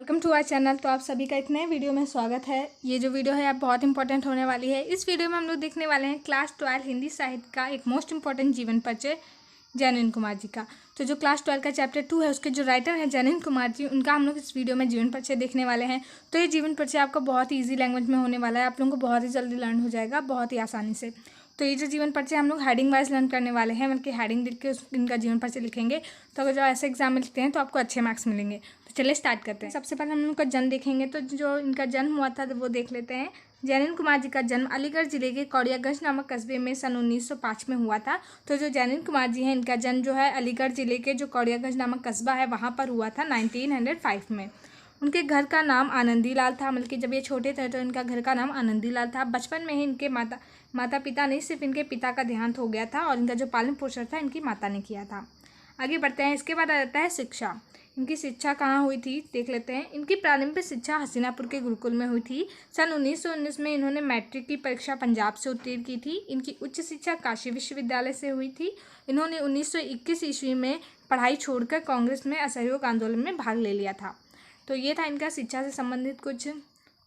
Welcome to our channel. तो आप सभी का एक नए वीडियो में स्वागत है। ये जो वीडियो है आप बहुत इंपॉर्टेंट होने वाली है। इस वीडियो में हम लोग देखने वाले हैं क्लास 12 हिंदी साहित्य का एक मोस्ट इंपॉर्टेंट जीवन परिचय जैनिन कुमार जी का। तो जो क्लास 12 का चैप्टर 2 है उसके जो राइटर हैं जैनिन कुमार जी, उनका हम लोग इस वीडियो में जीवन परिचय देखने वाले हैं। तो ये जीवन परिचय आपका बहुत ही ईजी लैंग्वेज में होने वाला है, आप लोगों को बहुत ही जल्दी लर्न हो जाएगा, बहुत ही आसानी से। तो ये जो जीवन परिचय हम लोग हेडिंग वाइज लर्न करने वाले हैं, मतलब कि हेडिंग लिख के इनका जीवन परिचय लिखेंगे। तो अगर जो ऐसे एग्जाम में लिखते हैं तो आपको अच्छे मार्क्स मिलेंगे। तो चलिए स्टार्ट करते हैं। सबसे पहले हम उनका जन्म देखेंगे। तो जो इनका जन्म हुआ था वो देख लेते हैं। जैनिन कुमार जी का जन्म अलीगढ़ जिले के कौड़ियागंज नामक कस्बे में सन 1905 में हुआ था। तो जो जैनिन कुमार जी हैं इनका जन्म जो है अलीगढ़ जिले के जो कौड़ियागंज नामक कस्बा है वहाँ पर हुआ था 1905 में। उनके घर का नाम आनंदी लाल था, मतलब कि जब ये छोटे थे तो इनका घर का नाम आनंदी लाल था। बचपन में ही इनके माता पिता नहीं, सिर्फ इनके पिता का देहांत हो गया था और इनका जो पालन पोषण था इनकी माता ने किया था। आगे बढ़ते हैं। इसके बाद आ जाता है शिक्षा। इनकी शिक्षा कहाँ हुई थी देख लेते हैं। इनकी प्रारंभिक शिक्षा हसीनापुर के गुरुकुल में हुई थी। सन 1919 में इन्होंने मैट्रिक की परीक्षा पंजाब से उत्तीर्ण की थी। इनकी उच्च शिक्षा काशी विश्वविद्यालय से हुई थी। इन्होंने 1921 ईस्वी में पढ़ाई छोड़कर कांग्रेस में असहयोग आंदोलन में भाग ले लिया था। तो ये था इनका शिक्षा से संबंधित कुछ।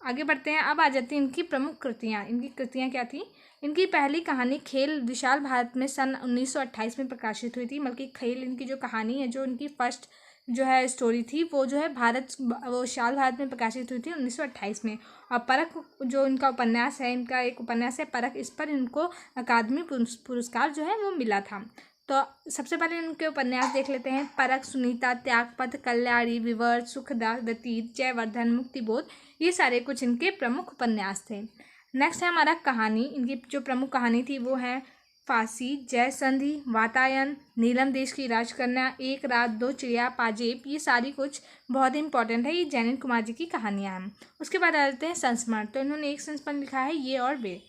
आगे बढ़ते हैं। अब आ जाती हैं इनकी प्रमुख कृतियाँ। इनकी कृतियाँ क्या थी। इनकी पहली कहानी खेल विशाल भारत में सन 1928 में प्रकाशित हुई थी। बल्कि खेल इनकी जो कहानी है, जो इनकी फर्स्ट जो है स्टोरी थी, वो जो है वो विशाल भारत में प्रकाशित हुई थी 1928 में। और परख जो इनका उपन्यास है, इनका एक उपन्यास है परख, इस पर इनको अकादमी पुरस्कार जो है वो मिला था। तो सबसे पहले इनके उपन्यास देख लेते हैं। परख, सुनीता, त्यागपथ, कल्याणी, विवर्त, सुखदा, व्यतीत, जयवर्धन, मुक्तिबोध, ये सारे कुछ इनके प्रमुख उपन्यास थे। नेक्स्ट है हमारा कहानी। इनकी जो प्रमुख कहानी थी वो है फांसी, जयसंधि, वातायन, नीलम देश की राजकन्या, एक रात, दो चिड़िया, पाजेब, ये सारी कुछ बहुत इंपॉर्टेंट है। ये जैनिन कुमार जी की कहानियाँ हैं। उसके बाद आ जाते हैं संस्मरण। तो इन्होंने एक संस्मरण लिखा है ये और वे।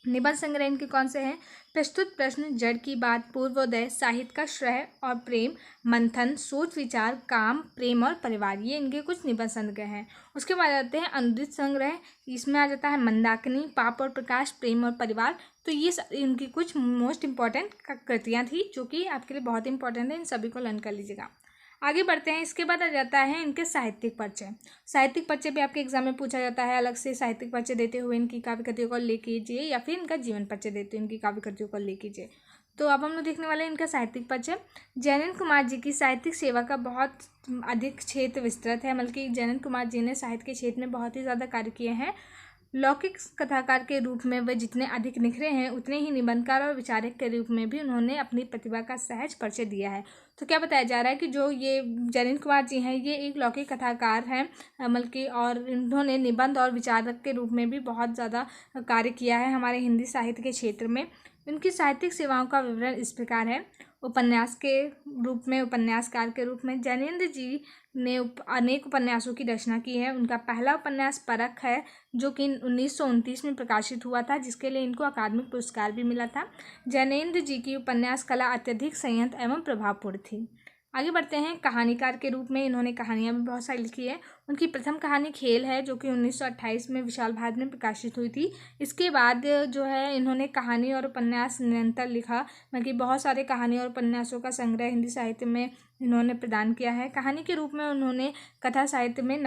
निबंध संग्रह इनके कौन से हैं। प्रस्तुत प्रश्न, जड़ की बात, पूर्वोदय, साहित्य का श्रेय और प्रेम, मंथन, सोच विचार, काम, प्रेम और परिवार, ये इनके कुछ निबंध संग्रह हैं। उसके बाद आते हैं अनुदित संग्रह। इसमें आ जाता है मंदाकिनी, पाप और प्रकाश, प्रेम और परिवार। तो ये इनकी कुछ मोस्ट इंपॉर्टेंट कृतियाँ थी जो कि आपके लिए बहुत इंपॉर्टेंट है। इन सभी को लर्न कर लीजिएगा। आगे बढ़ते हैं। इसके बाद आ जाता है इनके साहित्यिक परिचय। साहित्यिक परिचय भी आपके एग्जाम में पूछा जाता है। अलग से साहित्यिक परिचय देते हुए इनकी काव्य कृतियों को ले कीजिए या फिर इनका जीवन परिचय देते हुए इनकी काव्य कृतियों को ले कीजिए। तो अब हम लोग देखने वाले हैं इनका साहित्यिक परिचय। जैनिन कुमार जी की साहित्यिक सेवा का बहुत अधिक क्षेत्र विस्तृत है, बल्कि जैनिन कुमार जी ने साहित्य के क्षेत्र में बहुत ही ज़्यादा कार्य किए हैं। लौकिक कथाकार के रूप में वे जितने अधिक निखरे हैं, उतने ही निबंधकार और विचारक के रूप में भी उन्होंने अपनी प्रतिभा का सहज परिचय दिया है। तो क्या बताया जा रहा है कि जो ये जैनिन कुमार जी हैं ये एक लौकिक कथाकार हैं, बल्कि और इन्होंने निबंध और विचारक के रूप में भी बहुत ज़्यादा कार्य किया है हमारे हिंदी साहित्य के क्षेत्र में। इनकी साहित्यिक सेवाओं का विवरण इस प्रकार है। उपन्यास के रूप में, उपन्यासकार के रूप में जैनेन्द्र जी ने अनेक उपन्यासों की रचना की है। उनका पहला उपन्यास परख है जो कि 1929 में प्रकाशित हुआ था, जिसके लिए इनको अकादमिक पुरस्कार भी मिला था। जैनेन्द्र जी की उपन्यास कला अत्यधिक संयंत्र एवं प्रभावपूर्ण थी। आगे बढ़ते हैं। कहानीकार के रूप में इन्होंने कहानियाँ भी बहुत सारी लिखी है। उनकी प्रथम कहानी खेल है जो कि 1928 में विशाल भारत में प्रकाशित हुई थी। इसके बाद जो है इन्होंने कहानी और उपन्यास निरंतर लिखा, मतलब बहुत सारे कहानी और उपन्यासों का संग्रह हिंदी साहित्य में इन्होंने प्रदान किया है। कहानी के रूप में उन्होंने कथा साहित्य में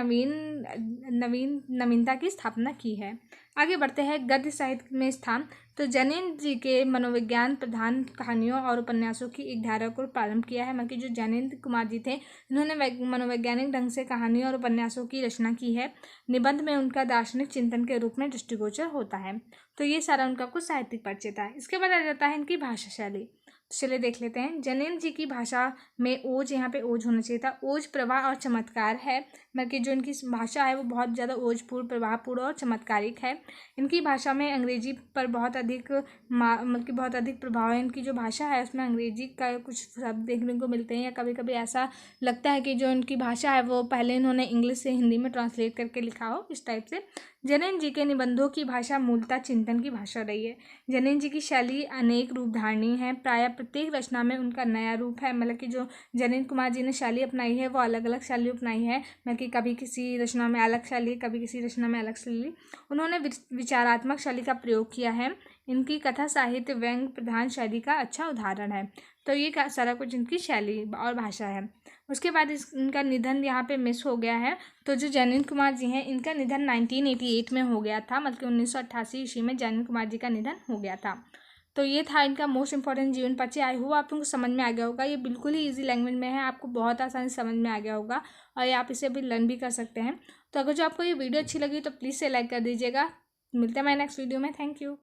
नवीनता की स्थापना की है। आगे बढ़ते हैं। गद्य साहित्य में स्थान। तो जैनिन जी के मनोविज्ञान प्रधान कहानियों और उपन्यासों की एक धारा को प्रारंभ किया है, मतलब जो जैनिन कुमार जी थे इन्होंने मनोवैज्ञानिक ढंग से कहानियों और उपन्यासों की रचना की है। निबंध में उनका दार्शनिक चिंतन के रूप में दृष्टिगोचर होता है। तो ये सारा उनका कुछ साहित्यिक परिचय था। इसके बाद आ जाता है इनकी भाषा शैली। चलिए देख लेते हैं। जैनिन जी की भाषा में ओज, यहाँ पे ओज होना चाहिए था, ओज, प्रवाह और चमत्कार है। मतलब कि जो इनकी भाषा है वो बहुत ज़्यादा ओजपूर्ण, प्रवाहपूर्ण और चमत्कारिक है। इनकी भाषा में अंग्रेजी पर बहुत अधिक मतलब कि बहुत अधिक प्रभाव है। इनकी जो भाषा है उसमें अंग्रेजी का कुछ शब्द देखने को मिलते हैं, या कभी कभी ऐसा लगता है कि जो इनकी भाषा है वो पहले इन्होंने इंग्लिश से हिंदी में ट्रांसलेट करके लिखा हो, इस टाइप से। जैनिन जी के निबंधों की भाषा मूलतः चिंतन की भाषा रही है। जैनिन जी की शैली अनेक रूप धारणी है। प्रायः प्रत्येक रचना में उनका नया रूप है, मतलब कि जो जैनिन कुमार जी ने शैली अपनाई है वो अलग अलग शैली अपनाई है, मतलब कि कभी किसी रचना में अलग शैली, कभी किसी रचना में अलग शैली। उन्होंने विचारात्मक शैली का प्रयोग किया है। इनकी कथा साहित्य व्यंग प्रधान शैली का अच्छा उदाहरण है। तो ये सारा कुछ इनकी शैली और भाषा है। उसके बाद इनका निधन यहाँ पे मिस हो गया है। तो जो जैनिंद्र कुमार जी हैं, इनका निधन 1988 में हो गया था, मतलब 1988 ईस्वी में जैनिंद्र कुमार जी का निधन हो गया था। तो ये था इनका मोस्ट इंपॉर्टेंट जीवन परिचय। आई होप आप लोगों को समझ में आ गया होगा। ये बिल्कुल ही ईजी लैंग्वेज में है, आपको बहुत आसानी से समझ में आ गया होगा और ये आप इसे भी लर्न भी कर सकते हैं। तो अगर जो आपको ये वीडियो अच्छी लगी तो प्लीज़ से लाइक कर दीजिएगा। मिलते हैं मैं नेक्स्ट वीडियो में। Thank you.